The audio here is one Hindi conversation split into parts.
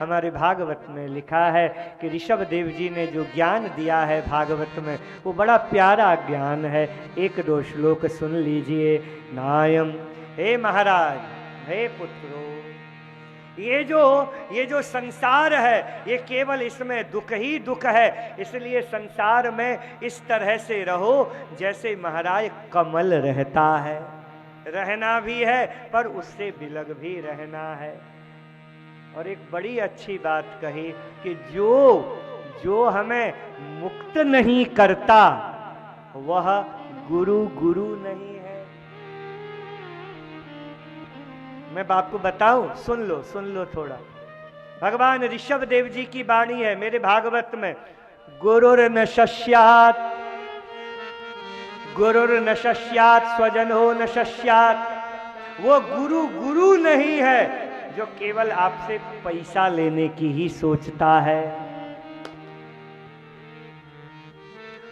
हमारे भागवत में लिखा है कि ऋषभ देव जी ने जो ज्ञान दिया है भागवत में, वो बड़ा प्यारा ज्ञान है। एक दो श्लोक सुन लीजिए। नायम, हे महाराज, हे पुत्रो, ये जो संसार है, ये केवल इसमें दुख ही दुख है। इसलिए संसार में इस तरह से रहो जैसे महाराज कमल रहता है। रहना भी है पर उससे बिलग भी रहना है। और एक बड़ी अच्छी बात कही कि जो हमें मुक्त नहीं करता वह गुरु नहीं है। मैं आपको बताऊं, सुन लो थोड़ा। भगवान ऋषभ देव जी की वाणी है मेरे भागवत में। गुरुर्न शस्यात् स्वजनो न शस्यात्। वो गुरु नहीं है जो केवल आपसे पैसा लेने की ही सोचता है।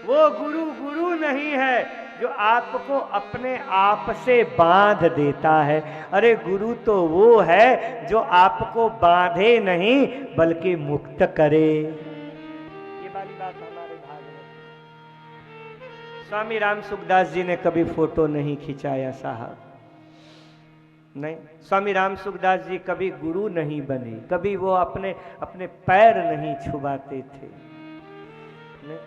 वो गुरु नहीं है जो आपको अपने आप से बांध देता है। अरे गुरु तो वो है जो आपको बांधे नहीं बल्कि मुक्त करे। ये वाली बात हमारे भागवत। स्वामी राम सुखदास जी ने कभी फोटो नहीं खिंचाया साहब, नहीं। स्वामी राम सुखदास जी कभी गुरु नहीं बने, कभी वो अपने अपने पैर नहीं छुबाते थे, नहीं।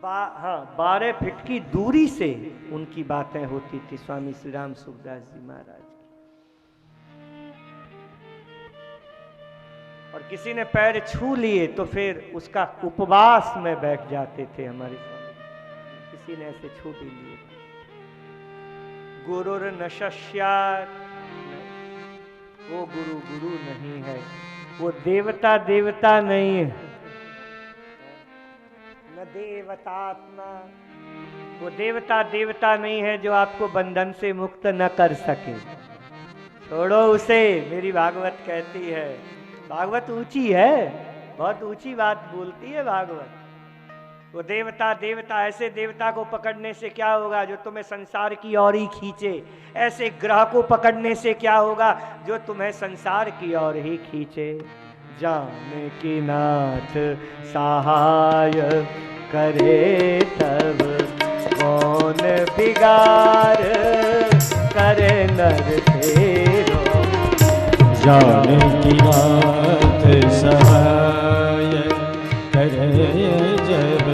हाँ, 12 फीट की दूरी से उनकी बातें होती थी स्वामी श्री राम सुखदास जी महाराज की। और किसी ने पैर छू लिए तो फिर उसका उपवास में बैठ जाते थे हमारे स्वामी। किसी ने ऐसे छू भी लिए। गुरुर्न शस्यात्, वो गुरु नहीं है। वो देवता नहीं है, न देवतात्मा। वो देवता नहीं है जो आपको बंधन से मुक्त न कर सके। छोड़ो उसे, मेरी भागवत कहती है। भागवत ऊंची है, बहुत ऊंची बात बोलती है भागवत। वो देवता ऐसे देवता को पकड़ने से क्या होगा जो तुम्हें संसार की ओर ही खींचे। ऐसे ग्रह को पकड़ने से क्या होगा जो तुम्हें संसार की ओर ही खींचे। जानकी नाथ सहाय करे तब कौन बिगाड़ करे नर तेरो। जानकी नाथ सहाय करे जब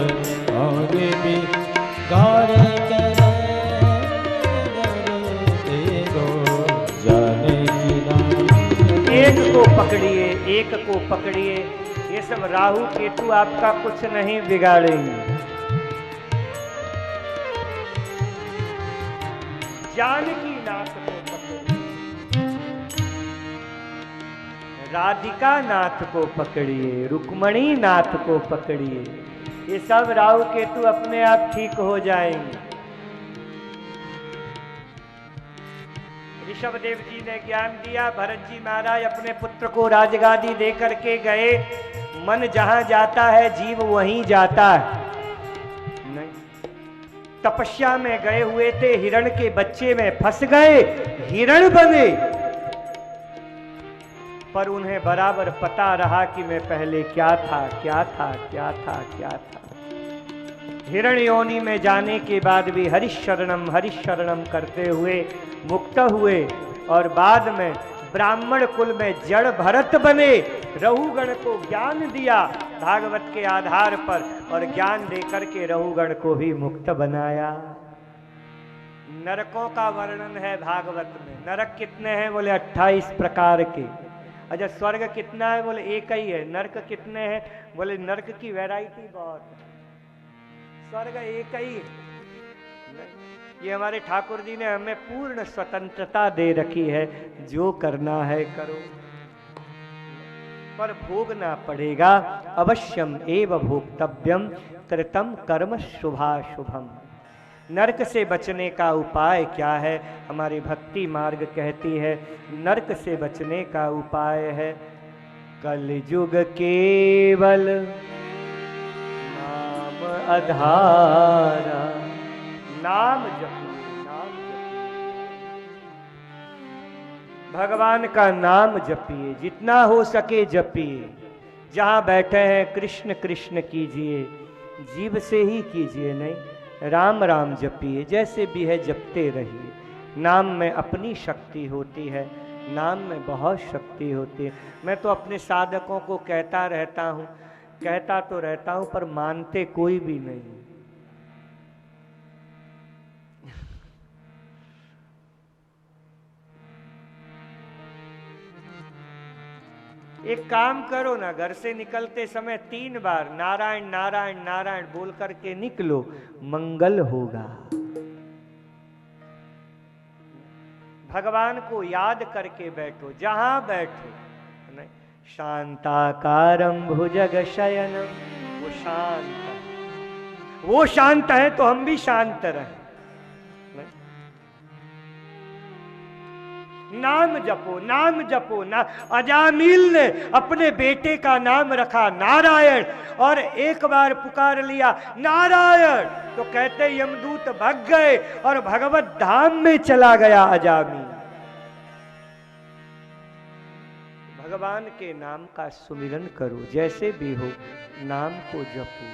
और बिगाड़ करे नर तेरो। जानकी नाथ। एक को पकड़िए। ये सब राहु केतु आपका कुछ नहीं बिगाड़ेंगे। जानकी नाथ को पकड़िए, राधिका नाथ को पकड़िए, रुक्मणी नाथ को पकड़िए। ये सब राहु केतु अपने आप ठीक हो जाएंगे। ऋषभ देव जी ने ज्ञान दिया। भरत जी महाराज अपने पुत्र को राजगादी दे करके गए। मन जहां जाता है जीव वहीं जाता है, नहीं। तपस्या में गए हुए थे, हिरण के बच्चे में फंस गए, हिरण बने। पर उन्हें बराबर पता रहा कि मैं पहले क्या था। हिरण योनि में जाने के बाद भी हरिशरणम करते हुए मुक्त हुए। और बाद में ब्राह्मण कुल में जड़ भरत बने। रहुगण को ज्ञान दिया भागवत के आधार पर, और ज्ञान देकर के रहुगण को भी मुक्त बनाया। नरकों का वर्णन है भागवत में। नरक कितने हैं? बोले 28 प्रकार के। अच्छा, स्वर्ग कितना है? बोले एक ही है। नरक कितने हैं? बोले नरक की वैरायटी बहुत है, स्वर्ग एक ही है। ये हमारे ठाकुर जी ने हमें पूर्ण स्वतंत्रता दे रखी है, जो करना है करो, पर भोगना पड़ेगा। अवश्यम एव भोक्तव्यम कृतम कर्म शुभाशुभम। नरक से बचने का उपाय क्या है? हमारी भक्ति मार्ग कहती है नरक से बचने का उपाय है कलयुग केवल नाम आधारा। नाम जपिए, नाम जपिए। भगवान का नाम जपिए, जितना हो सके जपिए। जहाँ बैठे हैं कृष्ण कृष्ण कीजिए, जीभ से ही कीजिए, नहीं राम राम जपिए। जैसे भी है जपते रहिए। नाम में अपनी शक्ति होती है, नाम में बहुत शक्ति होती है। मैं तो अपने साधकों को कहता रहता हूँ, कहता तो रहता हूँ, पर मानते कोई भी नहीं। एक काम करो ना, घर से निकलते समय 3 बार नारायण नारायण नारायण बोल करके निकलो, मंगल होगा। भगवान को याद करके बैठो, जहां बैठो। नहीं, शांताकारं भुजगशयनं, वो शांत है। वो शांत है तो हम भी शांत रहें। नाम जपो, नाम जपो ना। अजामिल ने अपने बेटे का नाम रखा नारायण, और एक बार पुकार लिया नारायण तो कहते यमदूत भाग गए और भगवत धाम में चला गया अजामिल। भगवान के नाम का सुमिरन करो, जैसे भी हो नाम को जपो।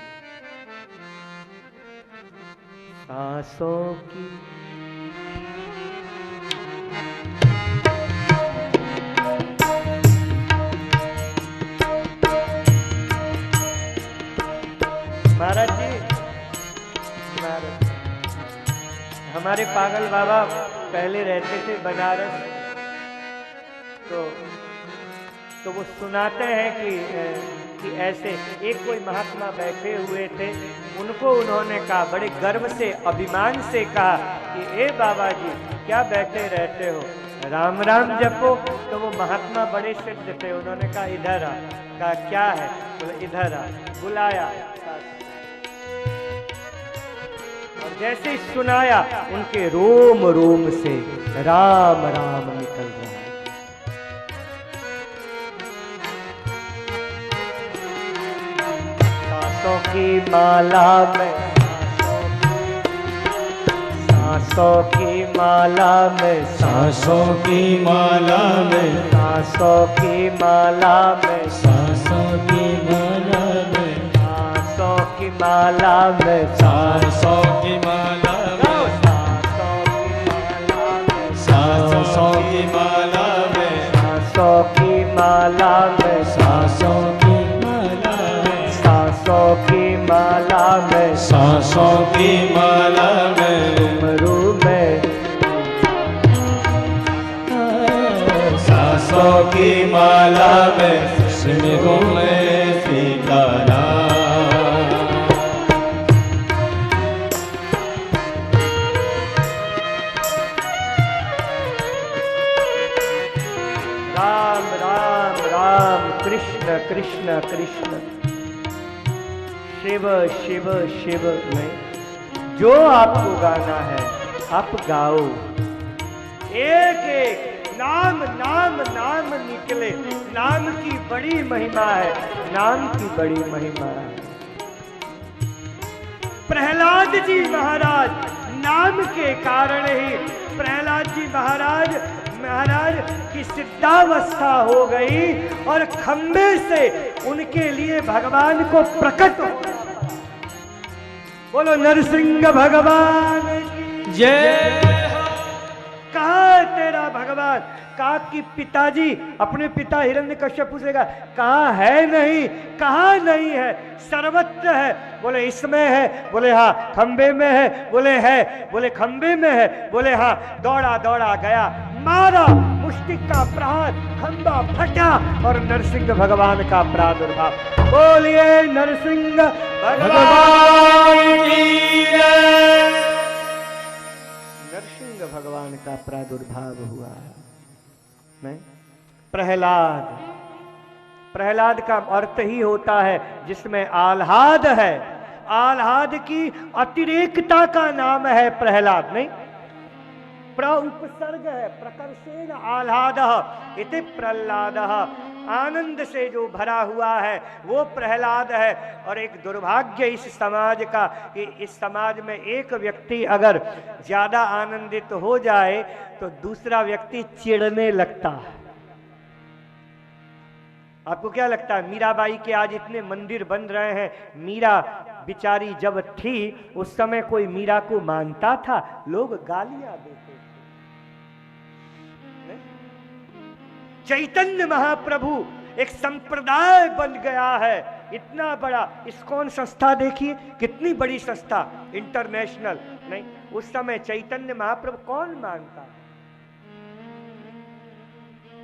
सांसों की महाराज जी, हमारे पागल बाबा पहले रहते थे बनारस, तो वो सुनाते हैं कि ऐसे एक कोई महात्मा बैठे हुए थे, उनको उन्होंने कहा, बड़े गर्व से अभिमान से कहा कि ए बाबा जी क्या बैठे रहते हो, राम राम जपो। तो वो महात्मा बड़े सिद्ध थे, उन्होंने कहा इधर आ। कहा क्या है? बोले इधर आ। बुलाया, और जैसे ही सुनाया उनके रोम रोम से राम राम निकल रहा है। सांसों की माला में, सांसों की माला में, सांसों की माला में, सांसों की माला में, सांसों की माला में, सांसों की माला में, सांसों की माला में, सांसों की माला में, सांसों की माला में, सांसों की माला में, सांसों की माला में, सांसों की माला में, डुमरू में, सांसों की माला में, सिमरू में सीताराम। राम राम राम, कृष्ण कृष्ण कृष्ण, शिव शिव शिव में। जो आपको गाना है आप गाओ, एक एक नाम नाम नाम निकले। नाम की बड़ी महिमा है, नाम की बड़ी महिमा है। प्रहलाद जी महाराज नाम के कारण ही, प्रहलाद जी महाराज की सिद्धावस्था हो गई और खंबे से उनके लिए भगवान को प्रकट हो। बोलो नरसिंह भगवान की जय। कहाँ है तेरा भगवान? कहा कि पिताजी, अपने पिता हिरण्यकश्यप से कहा कहाँ है? नहीं, कहाँ नहीं है? सर्वत्र है। बोले इसमें है? बोले हाँ। खंबे में है? बोले है। बोले खंबे में है? बोले हाँ। दौड़ा दौड़ा गया, मारा मुष्टिक का प्रहार, खंबा फटा और नरसिंह भगवान का प्रादुर्भाव। बोलिए नरसिंह भगवान की जय। नरसिंह भगवान का प्रादुर्भाव हुआ। नहीं, प्रहलाद का अर्थ ही होता है जिसमें आह्लाद है। आह्लाद की अतिरेकता का नाम है प्रहलाद। नहीं, प्र उपसर्ग है, प्रकर्षेण आह्लादः इति प्रह्लादः। आनंद से जो भरा हुआ है वो प्रहलाद है। और एक दुर्भाग्य इस समाज का कि इस समाज में एक व्यक्ति अगर ज्यादा आनंदित हो जाए तो दूसरा व्यक्ति चिढ़ने लगता है। आपको क्या लगता है, मीराबाई के आज इतने मंदिर बन रहे हैं, मीरा बिचारी जब थी उस समय कोई मीरा को मानता था? लोग गालियां देते थे। चैतन्य महाप्रभु एक संप्रदाय बन गया है, इतना बड़ा इस्कॉन संस्था देखिए, कितनी बड़ी संस्था, इंटरनेशनल। नहीं, उस समय चैतन्य महाप्रभु कौन मानता?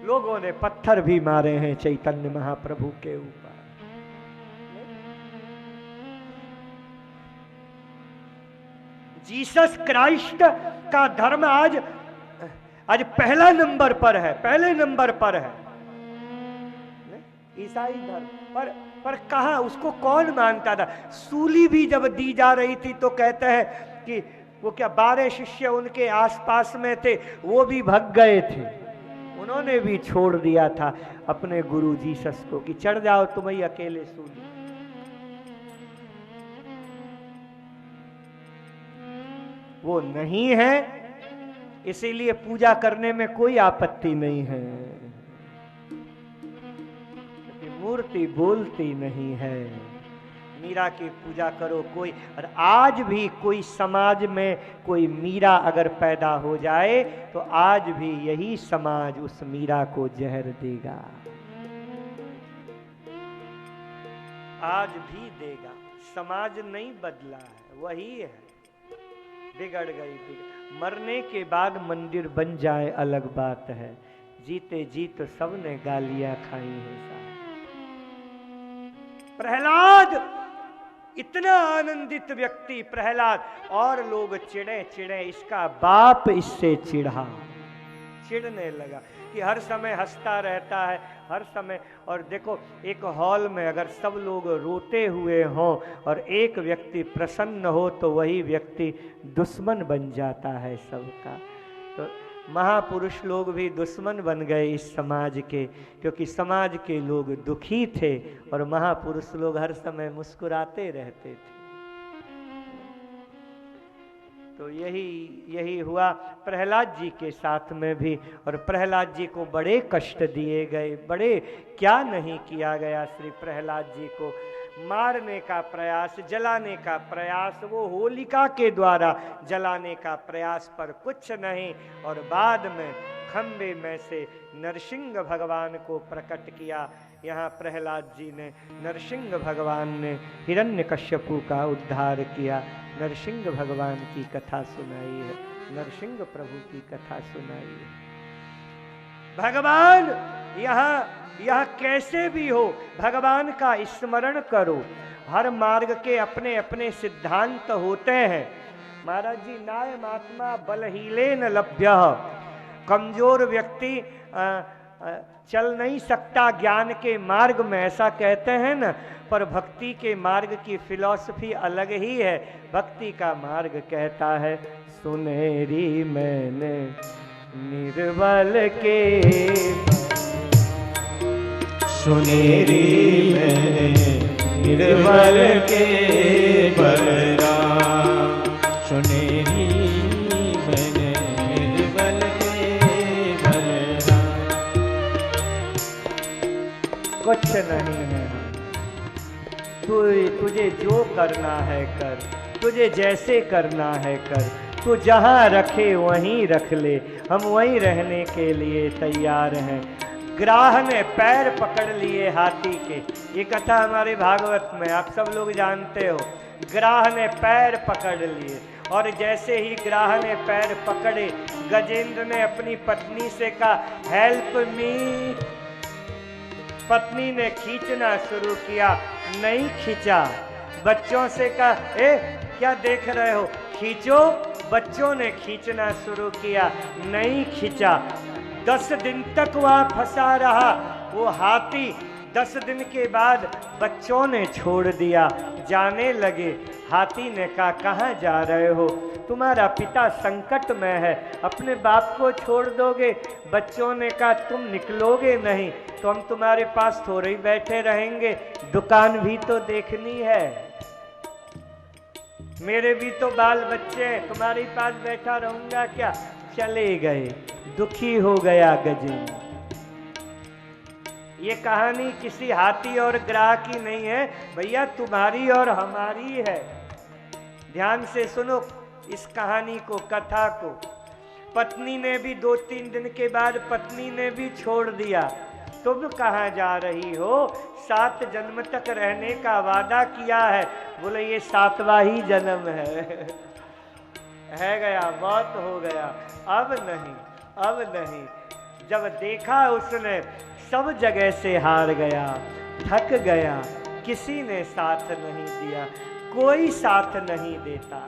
लोगों ने पत्थर भी मारे हैं चैतन्य महाप्रभु के ऊपर। जीसस क्राइस्ट का धर्म आज पहला नंबर पर है, पहले नंबर पर है ईसाई धर्म। पर कहा, उसको कौन मानता था? सूली भी जब दी जा रही थी तो कहते हैं कि वो क्या 12 शिष्य उनके आसपास में थे, वो भी भग गए थे, उन्होंने भी छोड़ दिया था अपने गुरु जीसस को कि चढ़ जाओ तुम ही अकेले सूली। वो नहीं है, इसीलिए पूजा करने में कोई आपत्ति नहीं है, मूर्ति बोलती नहीं है। मीरा की पूजा करो कोई। और आज भी कोई समाज में कोई मीरा अगर पैदा हो जाए तो आज भी यही समाज उस मीरा को जहर देगा, आज भी देगा। समाज नहीं बदला है, वही है, बिगड़ गई। मरने के बाद मंदिर बन जाए अलग बात है, जीते जी तो सबने गालियां खाई हैं साहब। प्रहलाद इतना आनंदित व्यक्ति, प्रहलाद, और लोग चिढ़े चिढ़े, इसका बाप इससे चिढ़ने लगा कि हर समय हंसता रहता है, हर समय। और देखो, एक हॉल में अगर सब लोग रोते हुए हों और एक व्यक्ति प्रसन्न हो तो वही व्यक्ति दुश्मन बन जाता है सबका। तो महापुरुष लोग भी दुश्मन बन गए इस समाज के, क्योंकि समाज के लोग दुखी थे और महापुरुष लोग हर समय मुस्कुराते रहते थे। तो यही हुआ प्रहलाद जी के साथ में भी। और प्रहलाद जी को बड़े कष्ट दिए गए, बड़े क्या नहीं किया गया। श्री प्रहलाद जी को मारने का प्रयास, जलाने का प्रयास, वो होलिका के द्वारा जलाने का प्रयास, पर कुछ नहीं। और बाद में खंबे में से नरसिंह भगवान को प्रकट किया। यहाँ प्रहलाद जी ने, नरसिंह भगवान ने हिरण्यकश्यपु का उद्धार किया। नरसिंह भगवान की कथा सुनाई है, नरसिंह प्रभु की कथा सुनाई है। भगवान यह कैसे भी हो, भगवान का स्मरण करो। हर मार्ग के अपने अपने सिद्धांत होते हैं। महाराज जी, नायमात्मा बलहीलेन लभ्य, कमजोर व्यक्ति चल नहीं सकता ज्ञान के मार्ग में, ऐसा कहते हैं ना। पर भक्ति के मार्ग की फिलॉसफी अलग ही है। भक्ति का मार्ग कहता है, सुनेरी मैंने निर्बल के, सुनेरी मैंने निर्बल के बलराम, सुनेरी मैंने निर्बल के बलराम। कुछ नहीं है, तुझे जो करना है कर, तुझे जैसे करना है कर, तू जहाँ रखे वहीं रख ले, हम वहीं रहने के लिए तैयार हैं। ग्राह ने पैर पकड़ लिए हाथी के, ये कथा हमारे भागवत में आप सब लोग जानते हो। ग्राह ने पैर पकड़ लिए और जैसे ही ग्राह ने पैर पकड़े, गजेंद्र ने अपनी पत्नी से कहा, हेल्प मी। पत्नी ने खींचना शुरू किया, नहीं खींचा। बच्चों से कहा, क्या देख रहे हो, खींचो। बच्चों ने खींचना शुरू किया, नहीं खींचा। 10 दिन तक वहां फंसा रहा। वो हाथी 10 दिन के बाद बच्चों ने छोड़ दिया, जाने लगे। हाथी ने कहा, कहाँ जा रहे हो? तुम्हारा पिता संकट में है, अपने बाप को छोड़ दोगे? बच्चों ने कहा, तुम निकलोगे नहीं तो हम तुम्हारे पास थोड़े ही बैठे रहेंगे, दुकान भी तो देखनी है, मेरे भी तो बाल बच्चे हैं, तुम्हारे पास बैठा रहूंगा क्या? चले गए। दुखी हो गया गजेंद्र। ये कहानी किसी हाथी और ग्राह की नहीं है भैया, तुम्हारी और हमारी है। ध्यान से सुनो इस कहानी को, कथा को। पत्नी ने भी 2-3 दिन के बाद पत्नी ने भी छोड़ दिया। तुम कहाँ जा रही हो? 7 जन्म तक रहने का वादा किया है। बोले ये 7वां ही जन्म है गया, बहुत हो गया, अब नहीं, अब नहीं। जब देखा उसने सब जगह से हार गया, थक गया, किसी ने साथ नहीं दिया, कोई साथ नहीं देता।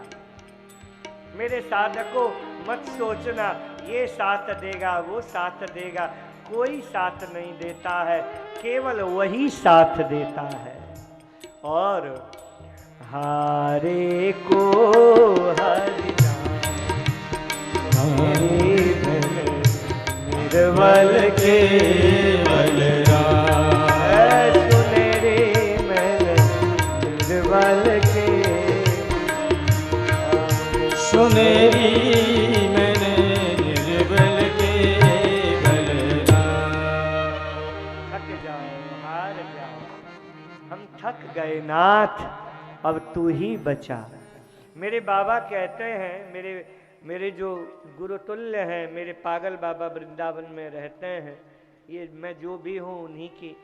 मेरे साधकों, मत सोचना ये साथ देगा वो साथ देगा, कोई साथ नहीं देता है, केवल वही साथ देता है। और हारे को हरि निर्बल के सुनेरी मैंने निर्बल के, सुनेरी मैंने निर्बल के बलराम। थक जाओ, हार जाओ, हम थक गए नाथ, अब तू ही बचा। मेरे बाबा कहते हैं, मेरे जो गुरुतुल्य हैं, मेरे पागल बाबा वृंदावन में रहते हैं, ये मैं जो भी हूँ उन्हीं की,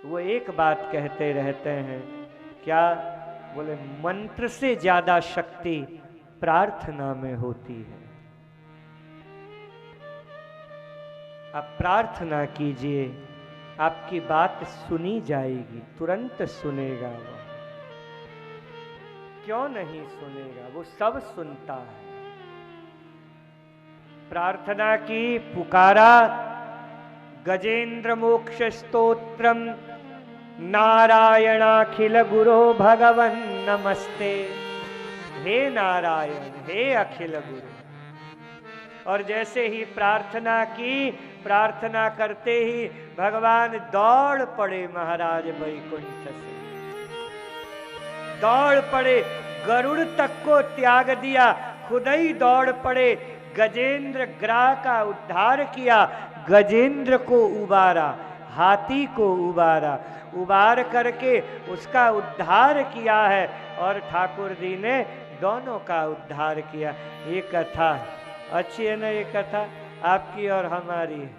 वो एक बात कहते रहते हैं, क्या? बोले मंत्र से ज्यादा शक्ति प्रार्थना में होती है। आप प्रार्थना कीजिए, आपकी बात सुनी जाएगी, तुरंत सुनेगा वो। क्यों नहीं सुनेगा? वो सब सुनता है। प्रार्थना की, पुकारा, गजेंद्र मोक्ष स्तोत्रम नारायणाखिल गुरो भगवन नमस्ते। हे नारायण, हे अखिल गुरु। और जैसे ही प्रार्थना की, प्रार्थना करते ही भगवान दौड़ पड़े महाराज वैकुंठ से, दौड़ पड़े, गरुड़ तक को त्याग दिया, खुद ही दौड़ पड़े, गजेंद्र ग्राह का उद्धार किया, गजेंद्र को उबारा, हाथी को उबारा, उबार करके उसका उद्धार किया है। और ठाकुर जी ने दोनों का उद्धार किया। ये कथा अच्छी है ना? ये कथा आपकी और हमारी है।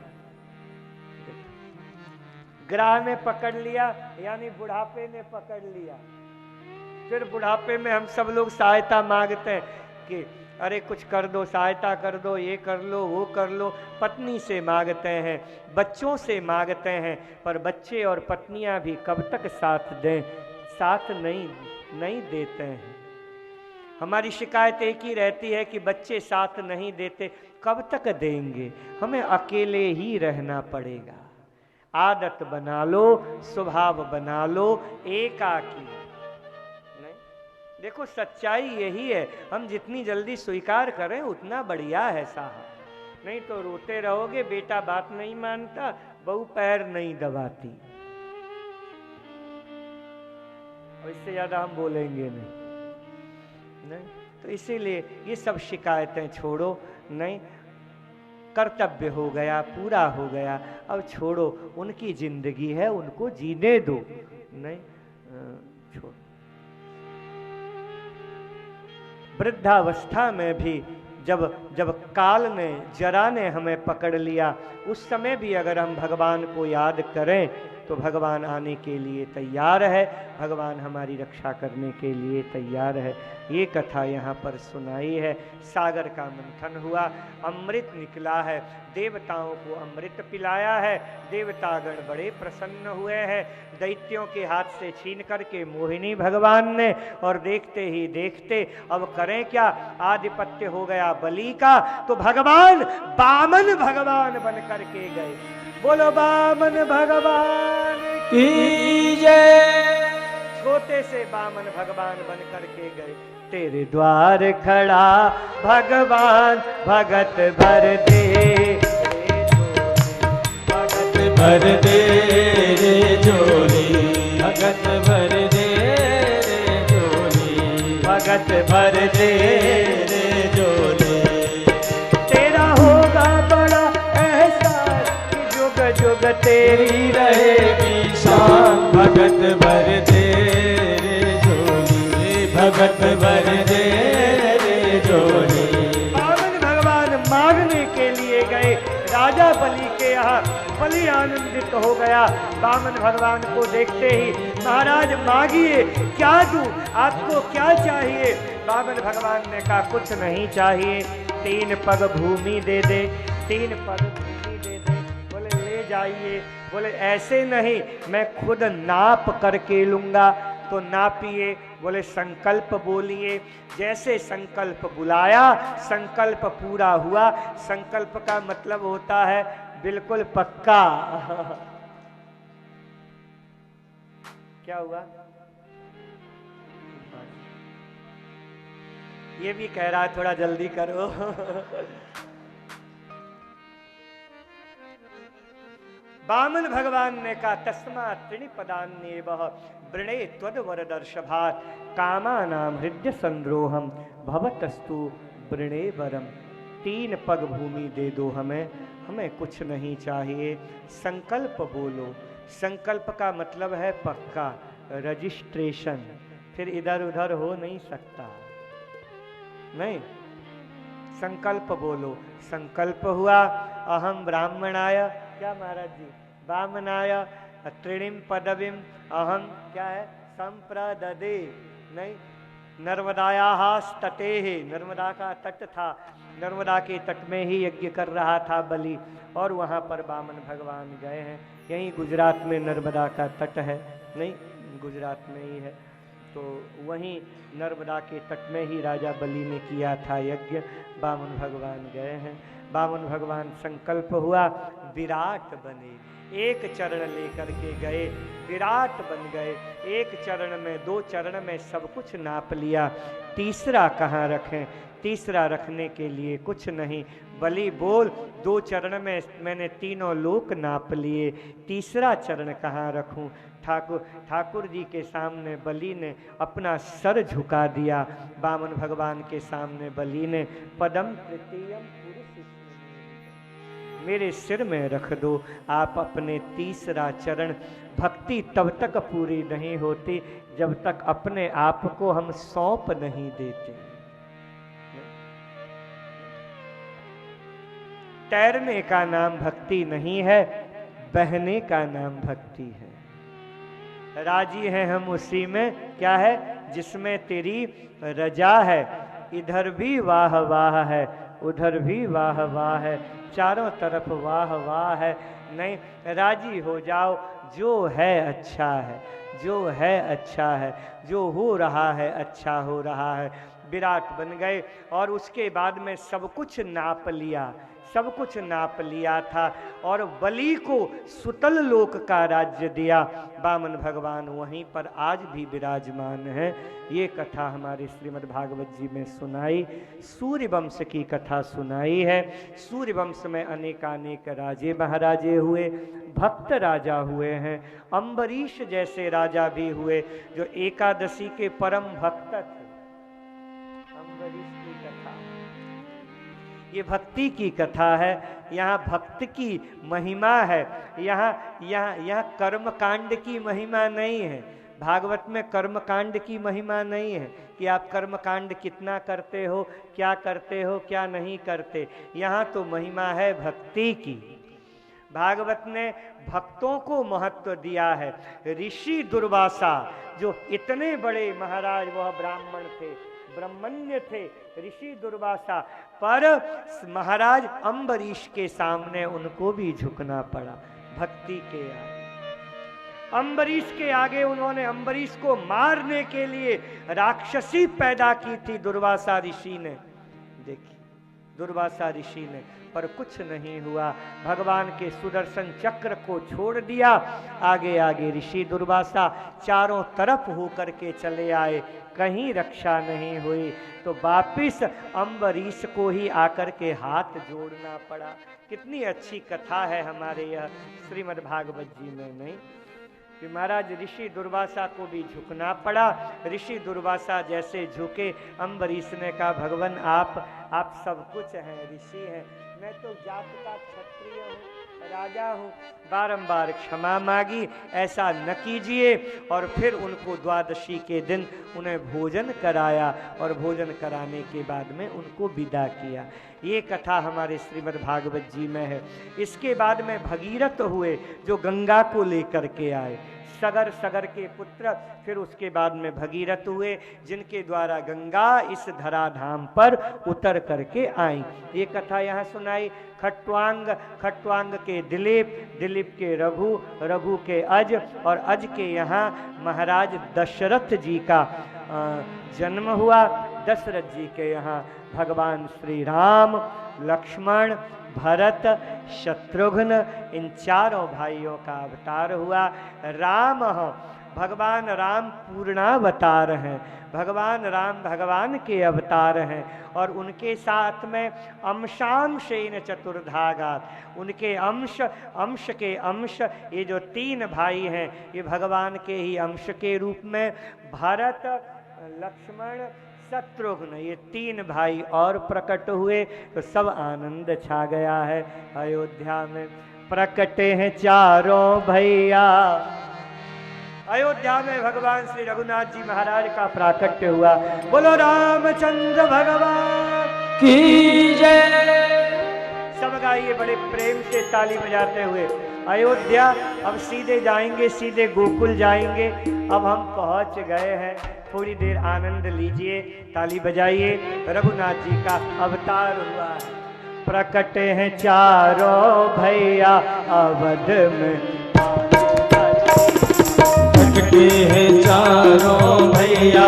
ग्राह ने पकड़ लिया, यानी बुढ़ापे ने पकड़ लिया। फिर बुढ़ापे में हम सब लोग सहायता मांगते हैं कि अरे कुछ कर दो, सहायता कर दो, ये कर लो, वो कर लो। पत्नी से मांगते हैं, बच्चों से मांगते हैं, पर बच्चे और पत्नियां भी कब तक साथ दें? साथ नहीं देते हैं। हमारी शिकायत एक ही रहती है कि बच्चे साथ नहीं देते, कब तक देंगे? हमें अकेले ही रहना पड़ेगा। आदत बना लो, स्वभाव बना लो एकाकी। देखो सच्चाई यही है, हम जितनी जल्दी स्वीकार करें उतना बढ़िया है साहब। नहीं तो रोते रहोगे, बेटा बात नहीं मानता, बहू पैर नहीं दबाती, और इससे ज्यादा हम बोलेंगे नहीं। तो इसीलिए ये सब शिकायतें छोड़ो। नहीं, कर्तव्य हो गया, पूरा हो गया, अब छोड़ो, उनकी जिंदगी है, उनको जीने दो। नहीं, छोड़ो। वृद्धावस्था में भी जब काल ने, जरा ने हमें पकड़ लिया, उस समय भी अगर हम भगवान को याद करें तो भगवान आने के लिए तैयार है, भगवान हमारी रक्षा करने के लिए तैयार है। ये कथा यहाँ पर सुनाई है। सागर का मंथन हुआ, अमृत निकला है, देवताओं को अमृत पिलाया है, देवतागण बड़े प्रसन्न हुए हैं। दैत्यों के हाथ से छीन करके मोहिनी भगवान ने, और देखते ही देखते अब करें क्या, आधिपत्य हो गया बलि का, तो भगवान बामन भगवान बन करके गए। बोलो बामन भगवान की जय। छोटे से बामन भगवान बन करके गए, तेरे द्वार खड़ा भगवान भगत भर दे भगत भर दे रे झोली, भगत भर दे रे झोली, भगत भर दे रे झोली। तेरा होगा बड़ा एहसान कि जुग जुग तेरी रहेगी शान, भगत भर दे रे झोली, भगत भर दे रे झोली। बामन भगवान मांगने के लिए गए राजा बलि के यहाँ। बलि आनंदित हो गया बामन भगवान को देखते ही। महाराज मांगिए, क्या दूं, आपको क्या चाहिए? बामन भगवान ने कहा कुछ नहीं चाहिए, 3 पग भूमि दे दे, 3 पग भूमि दे दे। बोले ले जाइए। बोले ऐसे नहीं, मैं खुद नाप करके लूंगा। तो नापिए। बोले संकल्प बोलिए। जैसे संकल्प बुलाया, संकल्प पूरा हुआ। संकल्प का मतलब होता है बिल्कुल पक्का। क्या हुआ? ये भी कह रहा है थोड़ा जल्दी करो। बामन भगवान ने कहा तस्मा त्रिपदान्येवः वृणे त्वद्वरदर्शभात् कामानां हृदय संद्रोहम भवतस्तु वृणे वरम। 3 पग भूमि दे दो हमें, हमें कुछ नहीं चाहिए। संकल्प बोलो। संकल्प का मतलब है पक्का, रजिस्ट्रेशन। फिर इधर उधर हो नहीं सकता। नहीं, संकल्प बोलो। संकल्प हुआ अहम ब्राह्मणाय, क्या महाराज जी, वामनाय त्रिणिम पदवीम अहम, क्या है, संप्रददे। नहीं, नर्मदायाः तटे है, नर्मदा का तट था, नर्मदा के तट में ही यज्ञ कर रहा था बलि, और वहाँ पर वामन भगवान गए हैं। यहीं गुजरात में नर्मदा का तट है, नहीं गुजरात में ही है, तो वहीं नर्मदा के तट में ही राजा बलि ने किया था यज्ञ। वामन भगवान गए हैं। वामन भगवान संकल्प हुआ विराट बने। एक चरण लेकर के गए, विराट बन गए। एक चरण में, 2 चरण में सब कुछ नाप लिया। तीसरा कहाँ रखें? तीसरा रखने के लिए कुछ नहीं। बलि बोल, 2 चरण में मैंने 3 लोक नाप लिए, तीसरा चरण कहाँ रखूं? ठाकुर जी के सामने बलि ने अपना सर झुका दिया। वामन भगवान के सामने बलि ने पदम तृतीयम पुरुष, मेरे सिर में रख दो आप अपने तीसरा चरण। भक्ति तब तक पूरी नहीं होती जब तक अपने आप को हम सौंप नहीं देते। तैरने का नाम भक्ति नहीं है, बहने का नाम भक्ति है। राजी हैं हम उसी में, क्या है, जिसमें तेरी रजा है। इधर भी वाह वाह है, उधर भी वाह वाह है, चारों तरफ वाह वाह है। नहीं, राजी हो जाओ, जो है अच्छा है, जो है अच्छा है, जो हो रहा है अच्छा हो रहा है। विराट बन गए और उसके बाद में सब कुछ नाप लिया, सब कुछ नाप लिया था और बलि को सुतल लोक का राज्य दिया। वामन भगवान वहीं पर आज भी विराजमान है। ये कथा हमारे श्रीमद् भागवत जी में सुनाई। सूर्य वंश की कथा सुनाई है। सूर्य वंश में अनेकानेक राजे महाराजे हुए, भक्त राजा हुए हैं। अम्बरीश जैसे राजा भी हुए जो एकादशी के परम भक्त थे। अम्बरीश की कथा, ये भक्ति की कथा है। यहाँ भक्त की महिमा है। यहाँ कर्म कांड की महिमा नहीं है। भागवत में कर्म कांड की महिमा नहीं है कि आप कर्म कांड कितना करते हो, क्या करते हो, क्या नहीं करते। यहाँ तो महिमा है भक्ति की। भागवत ने भक्तों को महत्व दिया है। ऋषि दुर्वासा जो इतने बड़े महाराज, वह ब्राह्मण थे, ब्रह्मण्य थे, ऋषि दुर्वासा, पर महाराज अम्बरीश के सामने उनको भी झुकना पड़ा भक्ति के आगे। अम्बरीश के आगे उन्होंने, अम्बरीश को मारने के लिए राक्षसी पैदा की थी दुर्वासा ऋषि ने। देखिए दुर्वासा ऋषि ने, पर कुछ नहीं हुआ। भगवान के सुदर्शन चक्र को छोड़ दिया। आगे आगे ऋषि दुर्वासा चारों तरफ होकर के चले आए, कहीं रक्षा नहीं हुई। तो वापिस अम्बरीश को ही आकर के हाथ जोड़ना पड़ा। कितनी अच्छी कथा है हमारे यह श्रीमद् भागवत जी में, नहीं कि महाराज ऋषि दुर्वासा को भी झुकना पड़ा। ऋषि दुर्वासा जैसे झुके, अम्बरीश ने कहा भगवान आप सब कुछ हैं, ऋषि हैं, मैं तो जात का क्षत्रिय हूँ, राजा हूँ, बारंबार क्षमा मांगी, ऐसा न कीजिए। और फिर उनको द्वादशी के दिन उन्हें भोजन कराया और भोजन कराने के बाद में उनको विदा किया। ये कथा हमारे श्रीमद् भागवत जी में है। इसके बाद में भगीरथ हुए जो गंगा को लेकर के आए, सगर के पुत्र। फिर उसके बाद में भगीरथ हुए जिनके द्वारा गंगा इस धराधाम पर उतर करके आई। ये कथा यहाँ सुनाई। खट्वांग के दिलीप के रघु के अज, और अज के यहाँ महाराज दशरथ जी का जन्म हुआ। दशरथ जी के यहाँ भगवान श्री राम, लक्ष्मण, भरत, शत्रुघ्न, इन चारों भाइयों का अवतार हुआ। भगवान राम पूर्णावतार हैं, भगवान राम भगवान के अवतार हैं। और उनके साथ में अंशांशेन चतुर्धागा, उनके अंश के अंश, ये जो 3 भाई हैं ये भगवान के ही अंश के रूप में, भरत, लक्ष्मण, शत्रुघ्न, ये 3 भाई और प्रकट हुए। तो सब आनंद छा गया है अयोध्या में। प्रकटे हैं चारों भैया, अयोध्या में भगवान श्री रघुनाथ जी महाराज का प्राकट्य हुआ। बोलो रामचंद्र भगवान की जय। सब गाइए बड़े प्रेम से ताली बजाते हुए। अयोध्या अब सीधे जाएंगे, सीधे गोकुल जाएंगे। अब हम पहुंच गए हैं, थोड़ी देर आनंद लीजिए, ताली बजाइए। रघुनाथ जी का अवतार हुआ है। प्रकटे हैं चारों भैया अवध में, प्रकटे हैं चारों भैया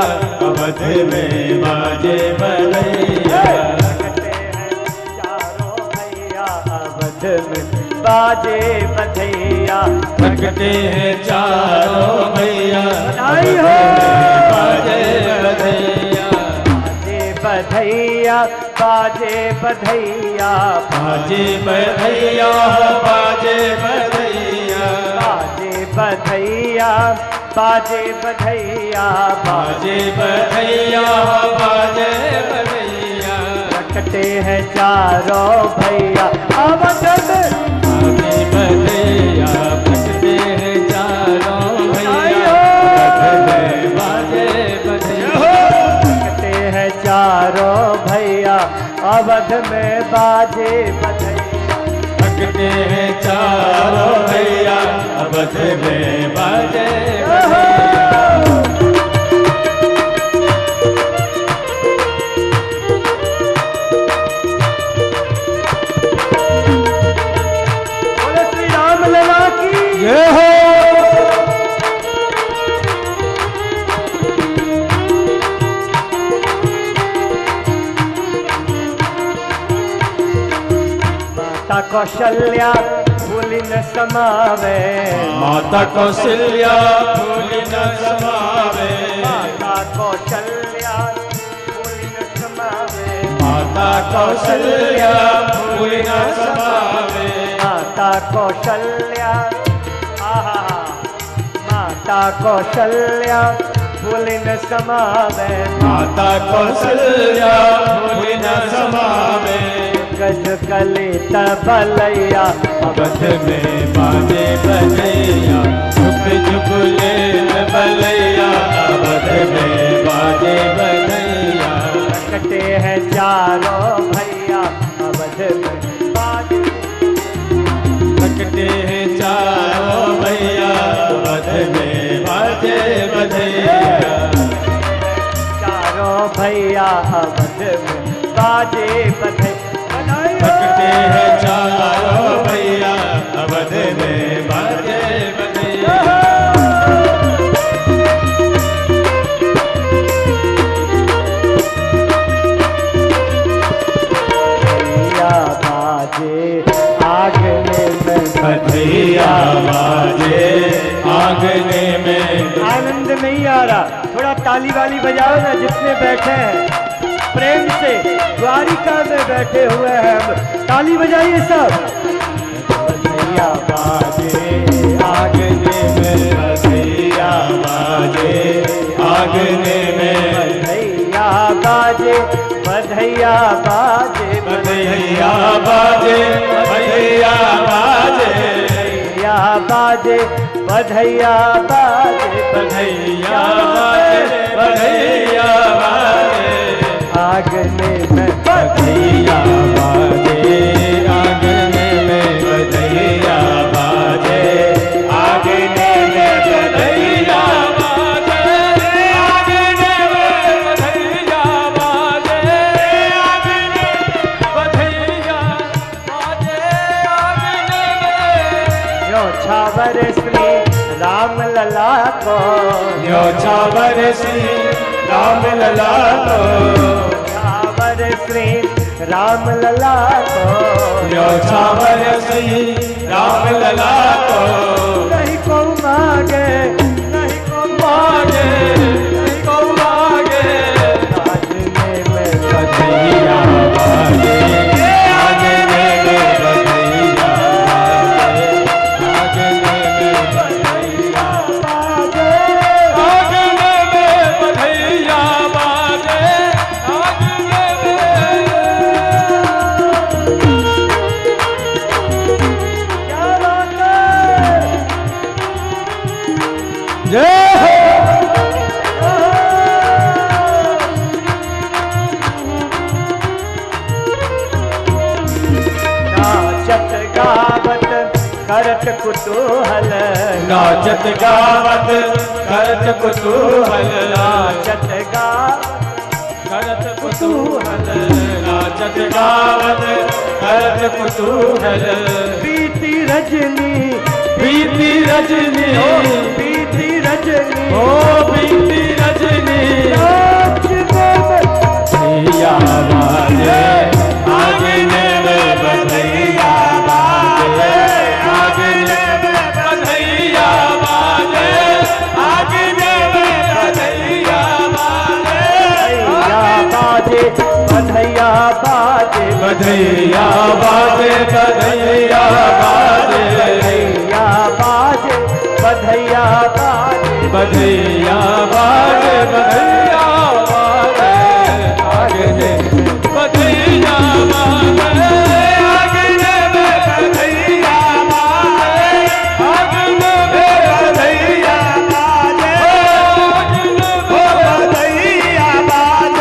अवध में, बाजे बधैया। प्रकटे हैं चारों भैया अवध में, बाजे बधैया। प्रकटे हैं चारों भैया बधाई हो, बाजे बधैया। बधैया, बाजे बधैया, बाजे बधैया, बाजे बधैया, बाजे बधैया, बाजे बधैया, बाजे बधैया, बाजे बधैया। प्रकटे हैं चारों भैया अवध में, बाजे बधैया। प्रकटे हैं चारों भैया अवध में, बाजे बधैया। प्रकटे हैं चारों भैया अवध में, बाजे बधैया। प्रकटे हैं चारों भैया अवध में, बाजे बधैया। बोले श्री राम लला की जय हो। माता कौशल्या भूलि न समावे, माता कौशल्या भूलि न समावे, माता कौशल्या भूलि न समावे, माता कौशल्या भूलि न समावे, माता कौशल्या, आहा, माता कौशल्या भूलि न समावे, माता कौशल्या भूलि न समावे। गज कलित बलैया अवध में बाजे बधैया, झुक झुक लेन बलैया अवध में बाजे बधैया। प्रकटे हैं चारों भैया अवध में, बाजे प्रकटे हैं चारों भैया अवध में, बाजे बधैया। चारों भैया अवध में, बाजे बधैया। प्रकटे हैं चारों भैया अवध में, बाजे बधैया। बधैया बाजे आंगने में। आनंद नहीं आ रहा, थोड़ा ताली वाली बजाओ ना जितने बैठे हैं प्रेम से। द्वारिका में बैठे हुए हैं हम, ताली बजाइए सब। बधैया बाजे आंगने में, बधैया बाजे आंगने में, बधैया बाजे, बधैया बाजे, बधैया बाजे, बधैया बाजे, बधैया बाजे, बधैया बाजे, बधैया बाजे, बधैया बाजे आंगने में बधैया बाजे आंगने में, बधैया बाजे आंगने में, बधैया बाजे आंगने में, बधैया बाजे आंगने, बधैया बाजे आंगने में। यो छावर श्री राम लला को, यो छावर श्री राम लला को, छावर श्री राम लला को, यो छावर श्री राम लला को। नहीं को मांगे, नहीं को मांगे, नहीं को मांगे, आंगने में बधैया बाजे आंगने में, बधैया बाजे आंगने में, बधैया बाजे। आंगने में, बधैया बाजे आंगने में। क्या बात है? जय नाचत गावत करत कुतूहल, नाचत गावत करत कुतूहल, नाचत गावत करत कुतूहल, नाचत गावत करत कुतूहल। बीती रजनी, बीती रजनी, बीती रजनी, ओ बीती रजनी, नाचने में बधैया बाजे आंगने में, बधैया बाजे आंगने में, बधैया बाजे आंगने में, बधैया बाजे बधैया बाजे, बधैया बाजे, बधैया बाजे, बधैया बाजे, बधैया बाजे, बधैया बाजे, बधैया बाजे, बधैया बाजे आंगने में, बधैया बाजे आंगने में, बधैया बाजे आंगने में, बधैया बाजे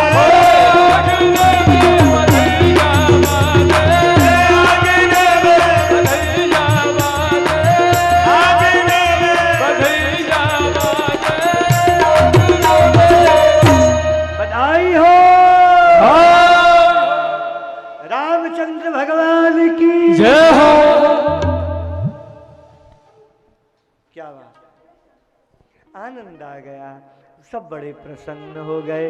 आंगने में, बधैया बाजे आंगने में, बधैया बाजे आंगने में, बधैया बाजे आंगने में, बधैया बाजे। बधाई हो रामचंद्र भगवान की जय हो। क्या बात, आनंद आ गया, सब बड़े प्रसन्न हो गए,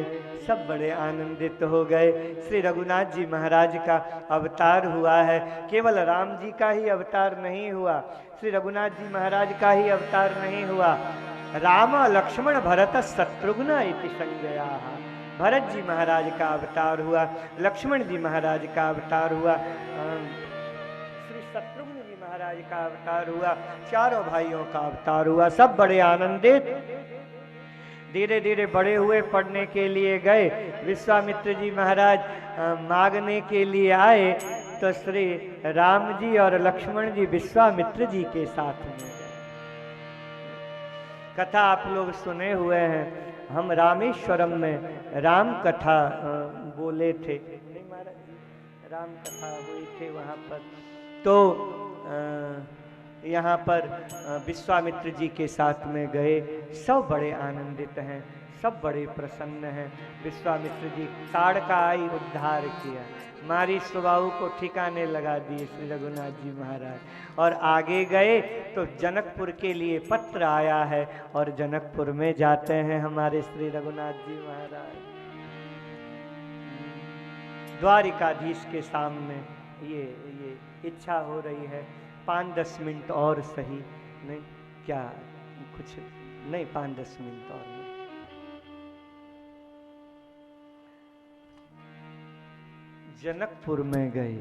सब बड़े आनंदित हो गए। श्री रघुनाथ जी महाराज का अवतार हुआ है, केवल राम जी का ही अवतार नहीं हुआ, श्री रघुनाथ जी महाराज का ही अवतार नहीं हुआ। राम लक्ष्मण भरत शत्रुघ्न इति संज्ञा, भरत जी महाराज का अवतार हुआ, लक्ष्मण जी महाराज का अवतार हुआ, श्री शत्रुघ्न जी महाराज का अवतार हुआ, चारों भाइयों का अवतार हुआ। सब बड़े आनंदित, धीरे धीरे बड़े हुए, पढ़ने के लिए गए। विश्वामित्र जी महाराज मांगने के लिए आए तो श्री राम जी और लक्ष्मण जी विश्वामित्र जी के साथ में। कथा आप लोग सुने हुए हैं, हम रामेश्वरम में राम कथा बोले थे, नहीं महाराज, राम कथा हुई थी वहाँ पर। तो यहाँ पर विश्वामित्र जी के साथ में गए, सब बड़े आनंदित हैं, सब बड़े प्रसन्न हैं। विश्वामित्र जी ताड़का आई उद्धार किया, मारी स्वभाव को ठिकाने लगा दिए श्री रघुनाथ जी महाराज। और आगे गए तो जनकपुर के लिए पत्र आया है और जनकपुर में जाते हैं हमारे श्री रघुनाथ जी महाराज। द्वारिकाधीश के सामने ये इच्छा हो रही है 5-10 मिनट और सही, नहीं क्या कुछ नहीं, 5-10 मिनट और नहीं। जनकपुर में गए,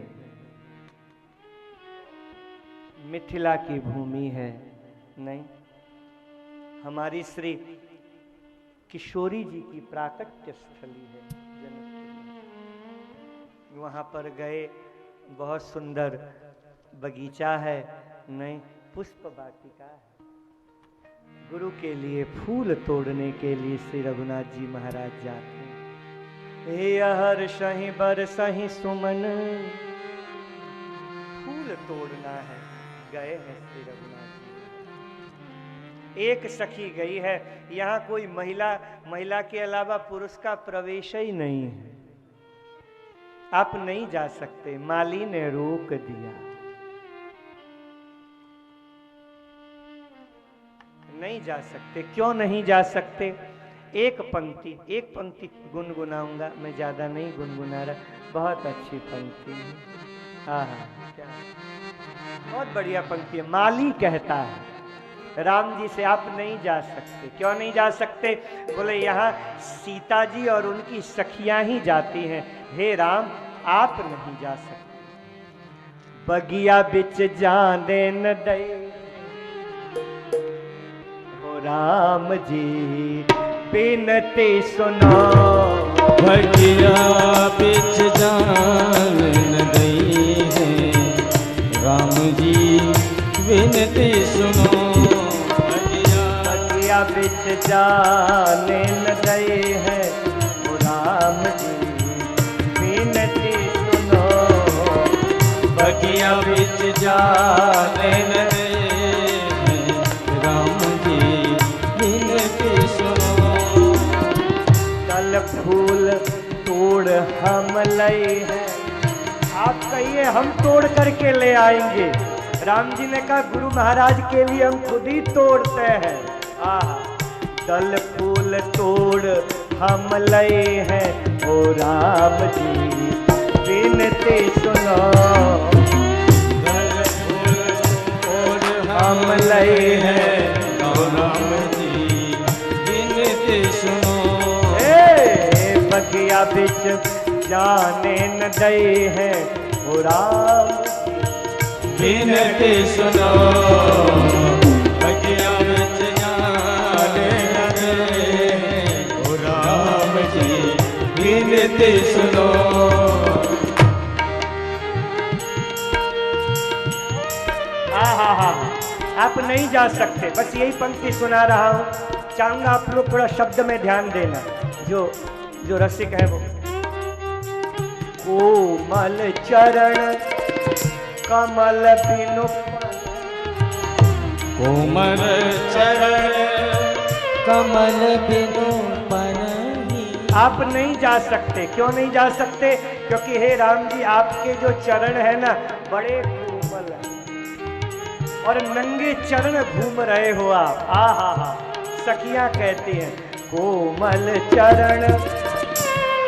मिथिला की भूमि है, नहीं हमारी श्री किशोरी जी की प्राकट्य स्थली है जनकपुर। वहां पर गए, बहुत सुंदर बगीचा है, नहीं पुष्प वाटिका है। गुरु के लिए फूल तोड़ने के लिए श्री रघुनाथ जी महाराज जाते हैं। हे हर सही बर सही सुमन, फूल तोड़ना है, गए हैं श्री रघुनाथ जी। एक सखी गई है, यहाँ कोई महिला के अलावा पुरुष का प्रवेश ही नहीं है, आप नहीं जा सकते, माली ने रोक दिया। नहीं जा सकते, क्यों नहीं जा सकते? एक पंक्ति गुनगुनाऊंगा, मैं ज्यादा नहीं गुनगुना रहा, बहुत अच्छी पंक्ति है। हाँ क्या बहुत बढ़िया पंक्ति है। माली कहता है राम जी से, आप नहीं जा सकते। क्यों नहीं जा सकते? बोले यहाँ सीता जी और उनकी सखियां ही जाती हैं, हे राम आप नहीं जा सकते। बगिया बिच जाने न दे हो राम जी बिनती सुनो। बगिया बिच जान न दई है राम जी बिनती सुनो। बगिया बिच जाने न दई है ओ राम जी बिनती सुनो। बगिया बिच जाने न दई है राम जी बिनती सुनो। कल फूल तोड़ हम लए हैं, आप कहिए हम तोड़ करके ले आएंगे। राम जी ने कहा गुरु महाराज के लिए हम खुद ही तोड़ते हैं। दल फूल तोड़ हम लए हैं ओ राम जी बिनती सुनो। दल फूल तोड़ हम लए हैं ओ राम जी बिनती सुनो। बगिया बिच जाने न दए हैं ओ राम बिनती सुनो। बगिया बिच जाने न दए ओ राम जी बिनती सुनो। आप नहीं जा सकते, बस यही पंक्ति सुना रहा हूं, चाहूंगा आप लोग थोड़ा शब्द में ध्यान देना, जो रसिक है वो। कोमल चरण कमल बिनु, कोमल चरण कमल बिनु पनहि। आप नहीं जा सकते। क्यों नहीं जा सकते? क्योंकि हे राम जी आपके जो चरण है ना बड़े कोमल है और नंगे चरण घूम रहे हो आप। हा सखियां कहती हैं कोमल चरण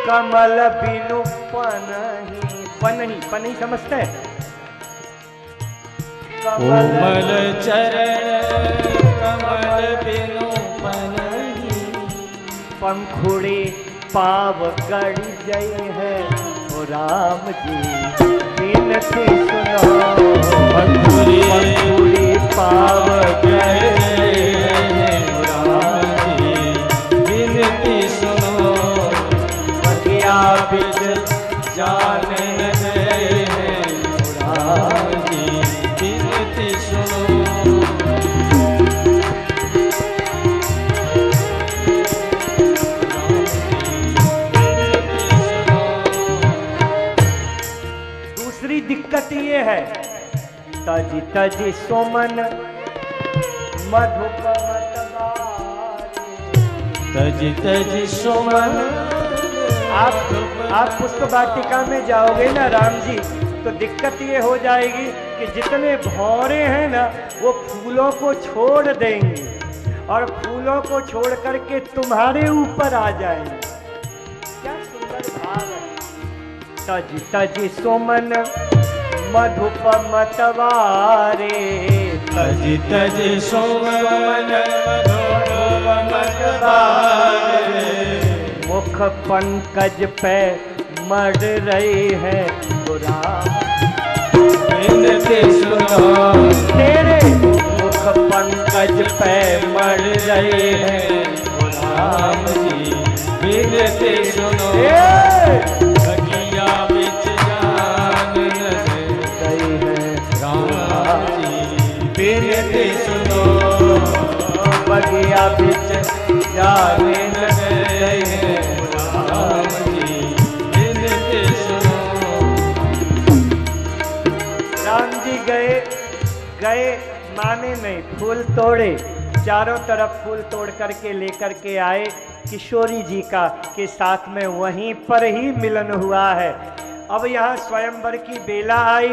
कमल बिनु पनहि। पनहि समझते हैं? कोमल चरण कमल बिनु पनहि। पंखुड़ी पाव गड़ जई है ओ राम जी बिनती सुनो। पंखुड़ी पाव गड़ जई है ओ राम जी बिनती सुनो। बगिया बिच जाने न दे है राम जी बिनती सुनो। दूसरी दिक्कत ये है, तजी तजी सोमन मधुपमत तजी तजी सुमन। आप पुष्प वाटिका में जाओगे ना राम जी, तो दिक्कत ये हो जाएगी कि जितने भौरे हैं ना वो फूलों को छोड़ देंगे और फूलों को छोड़ करके तुम्हारे ऊपर आ जाएंगे। क्या सुंदर भाव है। तजी तजी सोमन मधुप मतवारे। तज तज सुमन मधुप मतवारे। मुख पंकज पे मर रही है बुरा। बिनती सुनो तेरे मुख पंकज पे मर रही है राम जी। बिनती सुनो बगिया बिच जान गई है राम जी। बिनती सुनो बगिया बिच जाने गई है राम जी। बिनती सुनो। राम जी गए माने नहीं, फूल तोड़े, चारों तरफ फूल तोड़ करके लेकर के आए। किशोरी जी का के साथ में वहीं पर ही मिलन हुआ है। अब यहाँ स्वयंवर की बेला आई,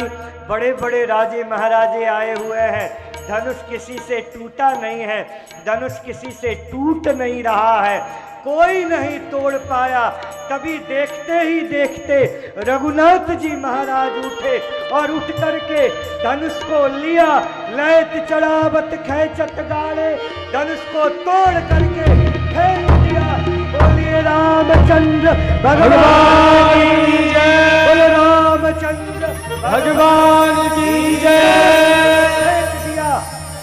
बड़े बड़े राजे महाराजे आए हुए हैं। धनुष किसी से टूटा नहीं है, धनुष किसी से टूट नहीं रहा है, कोई नहीं तोड़ पाया। तभी देखते ही देखते रघुनाथ जी महाराज उठे और उठ करके धनुष को लिया। लैत चढ़ावत खैचत गाड़े, धनुष को तोड़ करके फेंक दिया। बोलिए रामचंद्र भगवान की जय। बोले रामचंद्र भगवान की जय। फेंक दिया।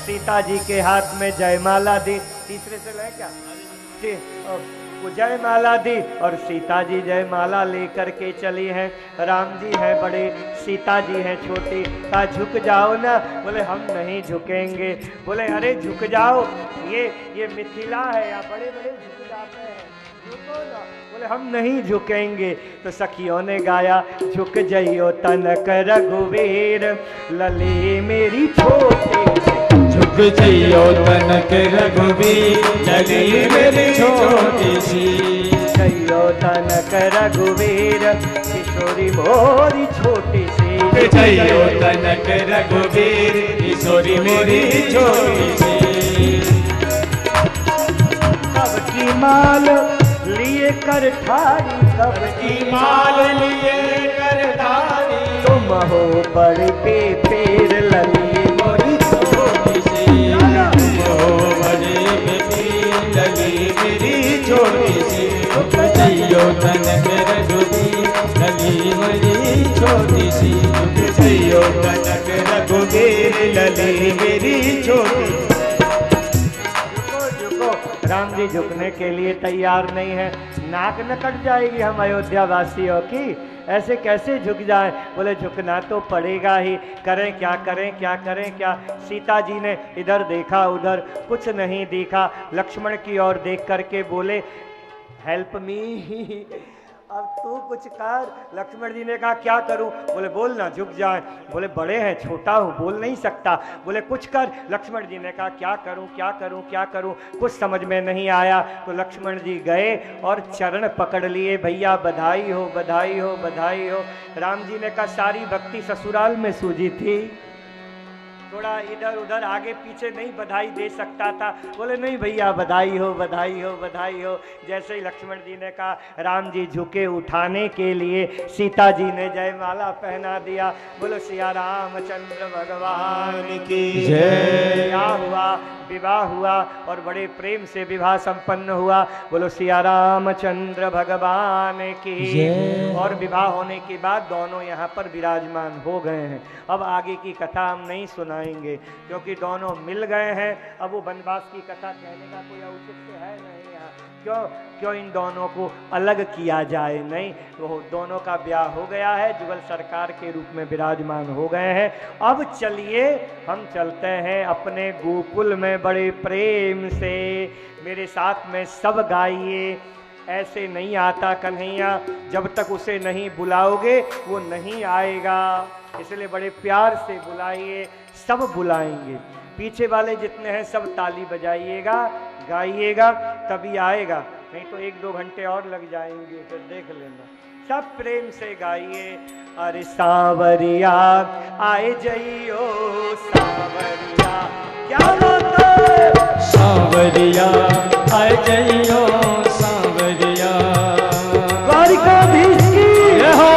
सीता जी के हाथ में जयमाला दी। तीसरे से ले क्या जयमाला दी और सीता जी जयमाला लेकर के चली हैं। राम जी हैं बड़े, सीता जी हैं छोटी। कहा झुक जाओ ना। बोले हम नहीं झुकेंगे। बोले अरे झुक जाओ, ये मिथिला है, या बड़े बड़े झुक जाते हैं, झुको ना। बोले हम नहीं झुकेंगे। तो सखियों ने गाया झुक जइयो तनक रघुवीर, लली मेरी छोटी। झुक जइयो तनक रघुवीर, लली मेरी छोटी सी। जइयो तनक रघुवीर, किशोरी मोरी छोटी सी। जइयो तनक रघुवीर, किशोरी मेरी छोटी सी। कब की माल लिए कर ठारी, कब की माल लिए कर धारी। तुम हो बड़े पेड़ लली मोरी छोटी सी। लगी मेरी छोटी सी। झुक जइयो तनक रघुवीर, लगी मेरी छोटी सी। झुक जइयो तनक रघुवीर, लगी मेरी छोटी। राम जी झुकने के लिए तैयार नहीं है। नाक न कट जाएगी हम अयोध्या वासियों की, ऐसे कैसे झुक जाए। बोले झुकना तो पड़ेगा ही, करें क्या करें क्या करें क्या। सीता जी ने इधर देखा उधर कुछ नहीं दिखा। लक्ष्मण की ओर देख करके बोले हेल्प मी, अब तू कुछ कर। लक्ष्मण जी ने कहा क्या करूं। बोले बोल ना, झुक जाए। बोले बड़े हैं, छोटा हूं, बोल नहीं सकता। बोले कुछ कर। लक्ष्मण जी ने कहा क्या करूं क्या करूं क्या करूं, कुछ समझ में नहीं आया। तो लक्ष्मण जी गए और चरण पकड़ लिए। भैया बधाई हो बधाई हो बधाई हो। राम जी ने कहा सारी भक्ति ससुराल में सूझी थी, थोड़ा इधर उधर आगे पीछे नहीं बधाई दे सकता था। बोले नहीं भैया बधाई हो बधाई हो बधाई हो। जैसे ही लक्ष्मण जी ने कहा, राम जी झुके उठाने के लिए, सीता जी ने जयमाला पहना दिया। बोलो सिया रामचंद्र भगवान की जय। क्या हुआ, विवाह हुआ और बड़े प्रेम से विवाह संपन्न हुआ। बोलो सिया रामचंद्र भगवान की जय। और विवाह होने के बाद दोनों यहाँ पर विराजमान हो गए हैं। अब आगे की कथा हम नहीं सुनाएंगे क्योंकि दोनों मिल गए हैं। अब वो वनवास की कथा कहने का कोई औचित्य है नहीं यहाँ। क्यों इन दोनों को अलग किया जाए, नहीं। तो दोनों का ब्याह हो गया है, जुगल सरकार के रूप में विराजमान हो गए हैं। अब चलिए हम चलते हैं अपने गोकुल में बड़े प्रेम से। मेरे साथ में सब गाइए। ऐसे नहीं आता कन्हैया, जब तक उसे नहीं बुलाओगे वो नहीं आएगा, इसलिए बड़े प्यार से बुलाइए। सब बुलाएंगे, पीछे वाले जितने हैं सब ताली बजाइएगा, गाइएगा, तभी आएगा, नहीं तो 1-2 घंटे और लग जाएंगे, फिर देख लेना। सब प्रेम से गाइए। अरे सांवरिया आए जइयो सांवरिया, क्या बात है। सांवरिया आए जइयो सांवरिया, द्वारिकाधीश की जय हो।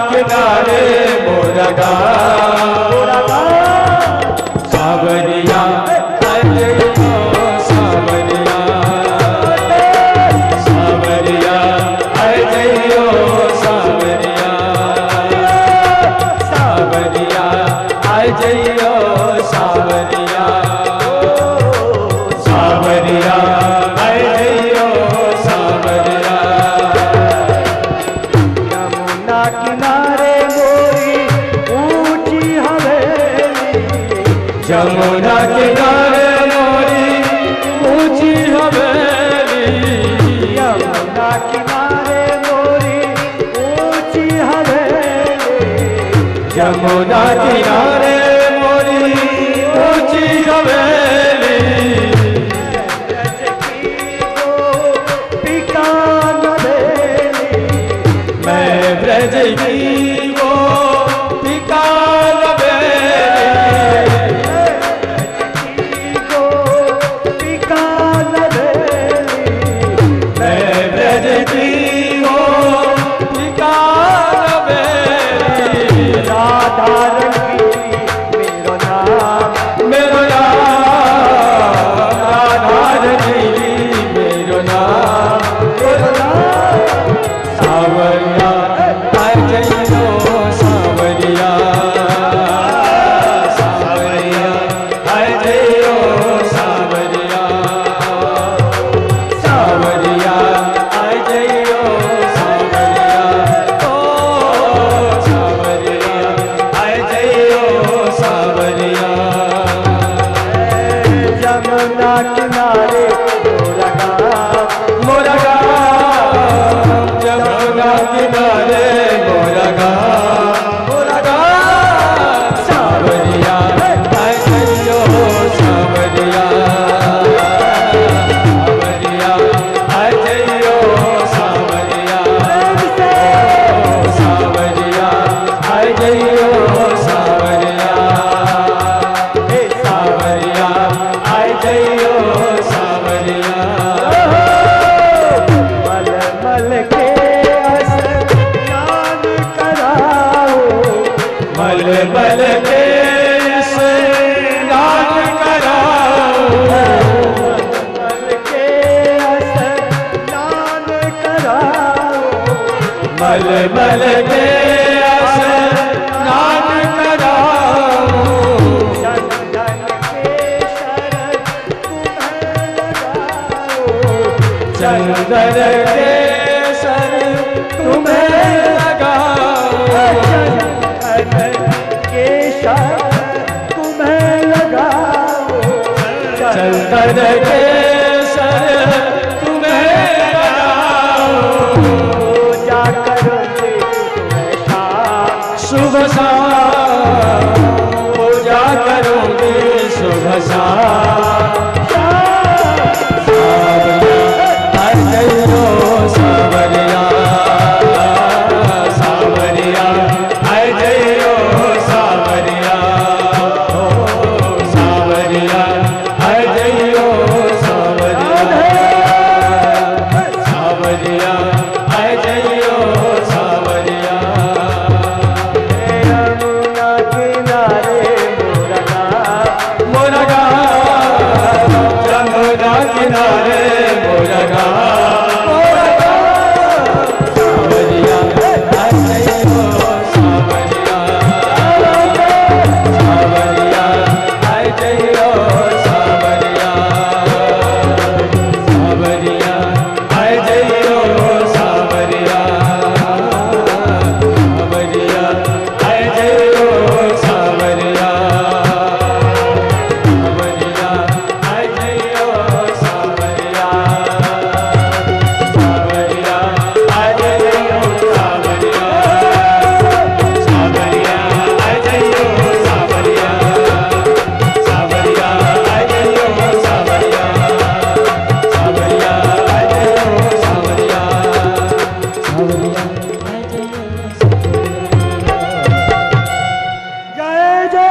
किनारे मोरा सावरिया सावरिया सावरिया अजयो सावरिया सावरिया अजयो सावरिया सावरिया अजयो सावरिया यमुना किनारे मोरी ऊंची हवेली यमुना किनारे मोरी ऊंची हवेली यमुना किनारे मोरी ऊंची हवेली यमुना किनारे मोरी ऊंची हवेली मैं ब्रज की वो पिकाल मैं ब्रज की वो पिकाल राधा रंगी मेरो नाम मेरो नाम राधा रंगी मेरो नाम सावरिया अजयो सावरिया सावरिया अजयो सावरिया सावरिया अजयो सावरिया ओ सावरिया अजयो सावरिया यमुना किनारे मोरा यमुना किनारे मोरा सावरिया अजयो सावरिया सावरिया अजयो सावरिया सावरिया अजयो सावरिया सावरिया अजयो सावरिया मल मल के स्नान कराओ मल मल के स्नान कराओ मल के स्नान कराओ मल मल के स्नान कराओ चंदन के शरण तुम्हें लगाओ चंदन के सर तुम्हें लगाओ चंदन के शरण तुम्हें लगाओ चंदन के सर तुम्हें लगाओ पूजा करोगे सुबह शाम शुभ शाम पूजा करोगे शुभ शाम अजयो सावरिया सावरिया अजयो सावरिया सावरिया अजयो सावरिया सावरिया अजयो सावरिया यमुना किनारे मोरगा यमुना किनारे मोरगा सावरिया अजयो सावरिया सावरिया अजयो सावरिया सावरिया अजयो सावरिया सावरिया अजयो सावरिया सावरिया अजयो सावरिया सावरिया अजयो सावरिया सावरिया अजयो सावरिया सावरिया अजयो सावरिया सावरिया अजयो सावरिया जय जय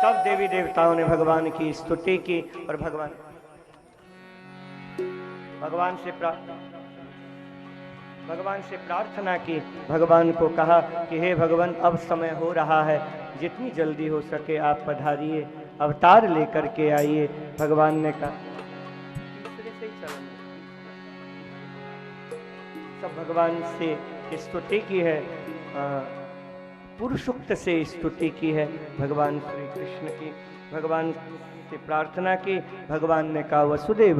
सब देवी देवताओं ने भगवान की स्तुति की और भगवान से प्रार्थना भगवान से प्रार्थना की, भगवान को कहा कि हे भगवान अब समय हो रहा है, जितनी जल्दी हो सके आप पधारिए, अवतार लेकर के आइए। भगवान ने कहा तीसरे से ही चरण सब भगवान से स्तुति की है, पुरुषोक्त से स्तुति की है भगवान श्री कृष्ण की। भगवान से प्रार्थना की, भगवान ने कहा वसुदेव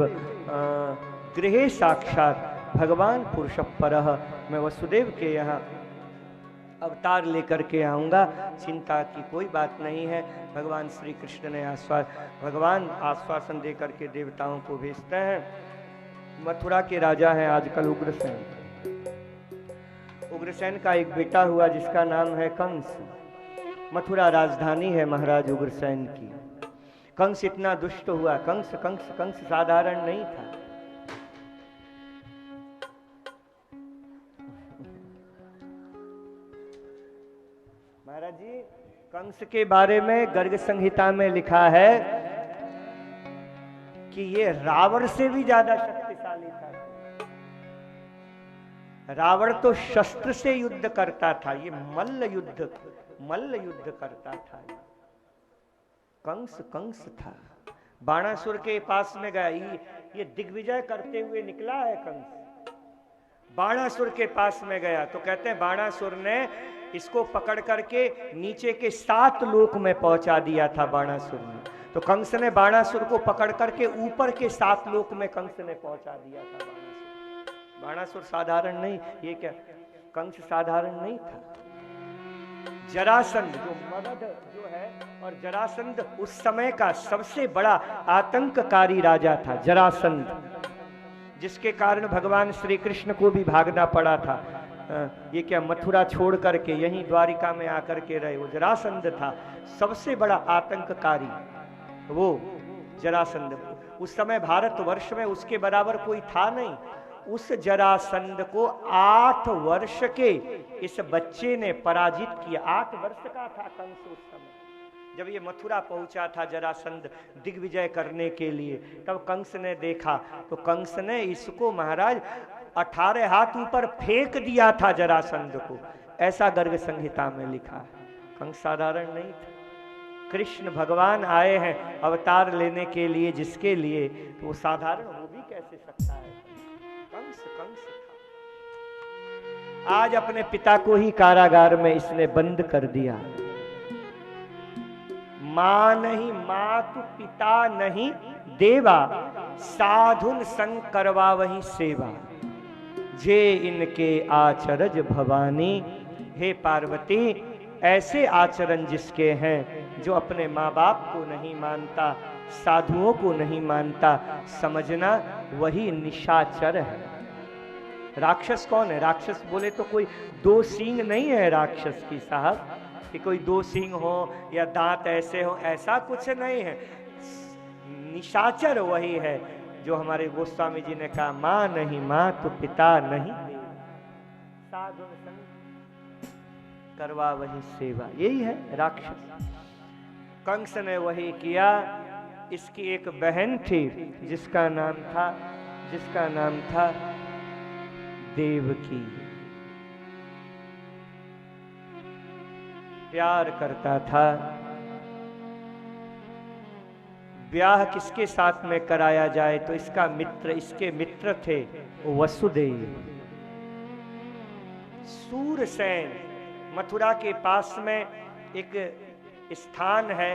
गृहे साक्षात भगवान पुरुष परः, मैं वसुदेव के यहाँ अवतार लेकर के आऊँगा, चिंता की कोई बात नहीं है। भगवान श्री कृष्ण ने भगवान आश्वासन दे करके देवताओं को भेजते हैं। मथुरा के राजा हैं आजकल उग्रसेन। उग्रसेन का एक बेटा हुआ जिसका नाम है कंस। मथुरा राजधानी है महाराज उग्रसेन की। कंस इतना दुष्ट हुआ, कंस कंस कंस साधारण नहीं था। महाराज जी कंस के बारे में गर्ग संहिता में लिखा है कि ये रावण से भी ज्यादा शक्तिशाली था। रावण तो शस्त्र से युद्ध करता था, ये मल्ल युद्ध करता था। कंस कंस था, बाणासुर के पास में गया, ये दिग्विजय करते हुए निकला है कंस। बाणासुर के पास में गया तो कहते हैं बाणासुर ने इसको पकड़ करके नीचे के 7 लोक में पहुंचा दिया था बाणासुर ने। तो कंस ने बाणासुर को पकड़ करके ऊपर के 7 लोक में कंस ने पहुंचा दिया था। बाणासुर साधारण नहीं, ये क्या कंस साधारण नहीं था। जरासंध जो मगध जो है, और जरासंध उस समय का सबसे बड़ा आतंककारी राजा था जरासंध, जिसके कारण भगवान श्री कृष्ण को भी भागना पड़ा था। ये क्या मथुरा छोड़ करके यहीं द्वारिका में आकर के रहे। वो जरासंध था सबसे बड़ा आतंककारी, वो जरासंध। उस समय भारतवर्ष में उसके बराबर कोई था नहीं। उस जरासंध को 8 वर्ष के इस बच्चे ने पराजित किया। 8 वर्ष का था कंस उस समय जब ये मथुरा पहुंचा था जरासंध दिग्विजय करने के लिए। तब कंस ने देखा तो कंस ने इसको महाराज 18 हाथ ऊपर फेंक दिया था जरासंध को, ऐसा गर्ग संहिता में लिखा है। कंस साधारण नहीं था। कृष्ण भगवान आए हैं अवतार लेने के लिए, जिसके लिए तो वो साधारण हो भी कैसे सकता है। कंस कंस था। आज अपने पिता को ही कारागार में इसने बंद कर दिया। मां नहीं मातु पिता नहीं देवा, साधुन संग करवा वही सेवा, जे इनके आचरज भवानी। हे पार्वती, ऐसे आचरण जिसके हैं जो अपने माँ बाप को नहीं मानता, साधुओं को नहीं मानता, समझना वही निशाचर है। राक्षस कौन है? राक्षस बोले तो कोई 2 सींग नहीं है राक्षस की साहब, कि कोई 2 सींग हो या दांत ऐसे हो, ऐसा कुछ नहीं है। निशाचर वही है जो हमारे गोस्वामी जी ने कहा, मां नहीं मां तो पिता नहीं, साधु संग करवा वही सेवा। यही है राक्षस। कंस ने वही किया। इसकी एक बहन थी जिसका नाम था देवकी। प्यार करता था। ब्याह किसके साथ में कराया जाए तो इसके मित्र थे वसुदेव। सूरसेन मथुरा के पास में एक स्थान है,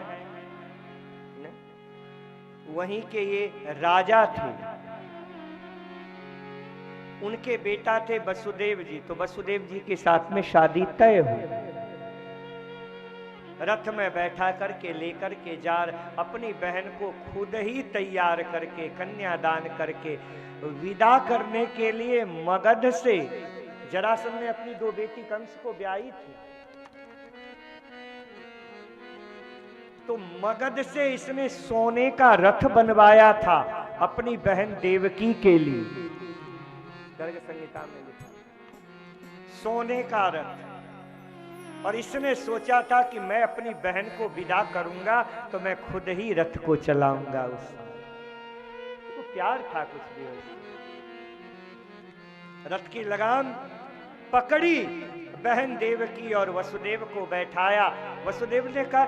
वहीं के ये राजा थे। उनके बेटा थे वसुदेव जी, तो वसुदेव जी के साथ में शादी तय हुई। रथ में बैठा करके लेकर के अपनी बहन को खुद ही तैयार करके कन्यादान करके विदा करने के लिए मगध से, जरासंध ने अपनी 2 बेटी कंस को ब्याही थी, तो मगध से इसने सोने का रथ बनवाया था अपनी बहन देवकी के लिए। गर्ग संहिता में लिखा सोने का रथ। और इसने सोचा था कि मैं अपनी बहन को विदा करूंगा तो मैं खुद ही रथ को चलाऊंगा। उसको तो प्यार था कुछ भी। रथ की लगाम पकड़ी, बहन देवकी और वसुदेव को बैठाया। वसुदेव ने कहा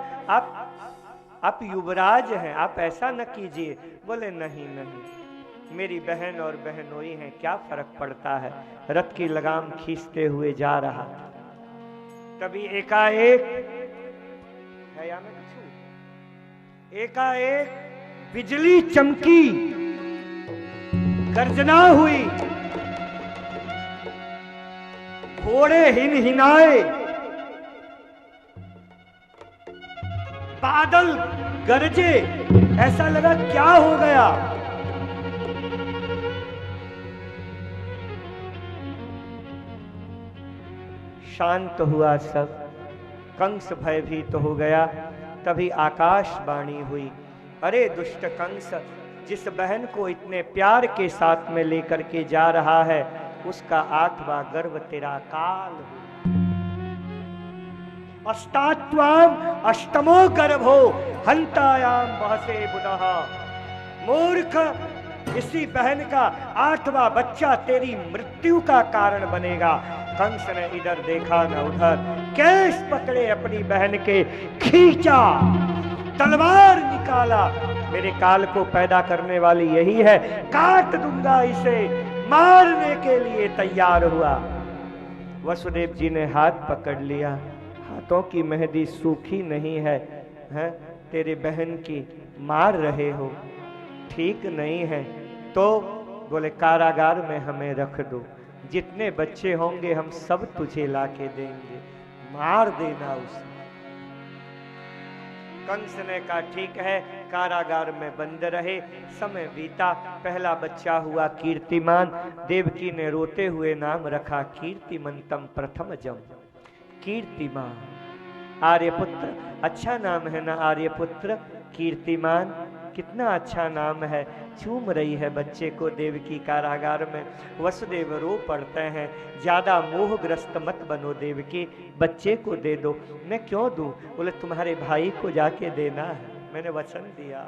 आप युवराज हैं, आप ऐसा न कीजिए। बोले नहीं नहीं, मेरी बहन और बहनोई हैं, क्या फर्क पड़ता है। रथ की लगाम खींचते हुए जा रहा था, तभी एकाएक है या मैं कुछ, एकाएक बिजली चमकी, गर्जना हुई, घोड़े हिनहिनाए, बादल गरजे, ऐसा लगा क्या हो गया। शांत हुआ सब, कंस भयभीत हो गया। तभी आकाशवाणी हुई, अरे दुष्ट कंस, जिस बहन को इतने प्यार के साथ में लेकर के जा रहा है, उसका 8वां गर्भ तेरा काल हो। अस्तात्वाम अष्टमो गर्भो हंतायाम बहसे बुनः। मूर्ख, इसी बहन का 8वां बच्चा तेरी मृत्यु का कारण बनेगा। कंस ने इधर देखा न उधर, केस पकड़े अपनी बहन के, खींचा, तलवार निकाला, मेरे काल को पैदा करने वाली यही है, काट दूंगा इसे, मारने के लिए तैयार हुआ। वसुदेव जी ने हाथ पकड़ लिया, हाथों की मेहंदी सूखी नहीं है, हैं? तेरे बहन की मार रहे हो, ठीक नहीं है। तो बोले कारागार में हमें रख दो, जितने बच्चे होंगे हम सब तुझे लाके देंगे, मार देना उसे। कंस ने कहा ठीक है, कारागार में बंद रहे। समय बीता, पहला बच्चा हुआ कीर्तिमान। देवकी ने रोते हुए नाम रखा कीर्तिमंतम प्रथमजम, कीर्तिमान। आर्यपुत्र, अच्छा नाम है ना आर्यपुत्र, कीर्तिमान, कितना अच्छा नाम है। चूम रही है बच्चे को देवकी कारागार में। वसुदेव रो पड़ते हैं, ज्यादा मोहग्रस्त मत बनो देवकी, बच्चे को दे दो। मैं क्यों दूं? बोले तुम्हारे भाई को जाके देना है, मैंने वचन दिया।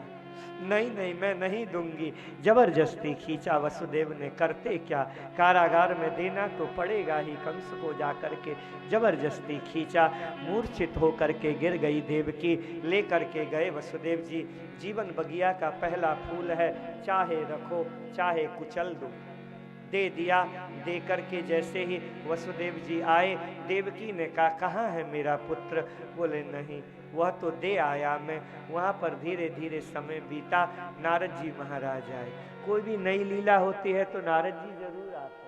नहीं नहीं, मैं नहीं दूंगी। जबरदस्ती खींचा वसुदेव ने, करते क्या, कारागार में देना तो पड़ेगा ही। कंस को जाकर के जबरदस्ती खींचा, मूर्छित होकर के गिर गई देवकी। लेकर के गए वसुदेव जी, जीवन बगिया का पहला फूल है, चाहे रखो चाहे कुचल दो। दे दिया। दे करके जैसे ही वसुदेव जी आए, देवकी ने कहा कहाँ है मेरा पुत्र? बोले नहीं, वह तो दे आया मैं। वहाँ पर धीरे धीरे समय बीता, नारद जी महाराज आए। कोई भी नई लीला होती है तो नारद जी जरूर आते हैं।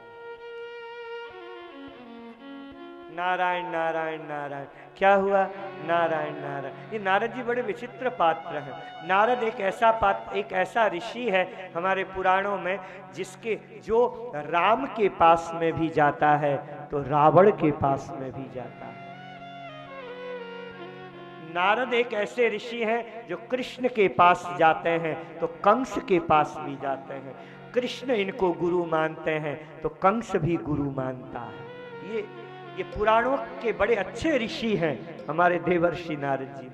नारायण नारायण नारायण, क्या हुआ? नारायण नारायण। ये नारद जी बड़े विचित्र पात्र हैं। नारद एक ऐसा पात्र, एक ऐसा ऋषि है हमारे पुराणों में, जिसके जो राम के पास में भी जाता है तो रावण के पास में भी जाता है। नारद एक ऐसे ऋषि हैं जो कृष्ण के पास जाते हैं तो कंस के पास भी जाते हैं। कृष्ण इनको गुरु मानते हैं तो कंस भी गुरु मानता है। ये पुराणों के बड़े अच्छे ऋषि हैं हमारे देवर्षि नारद जी।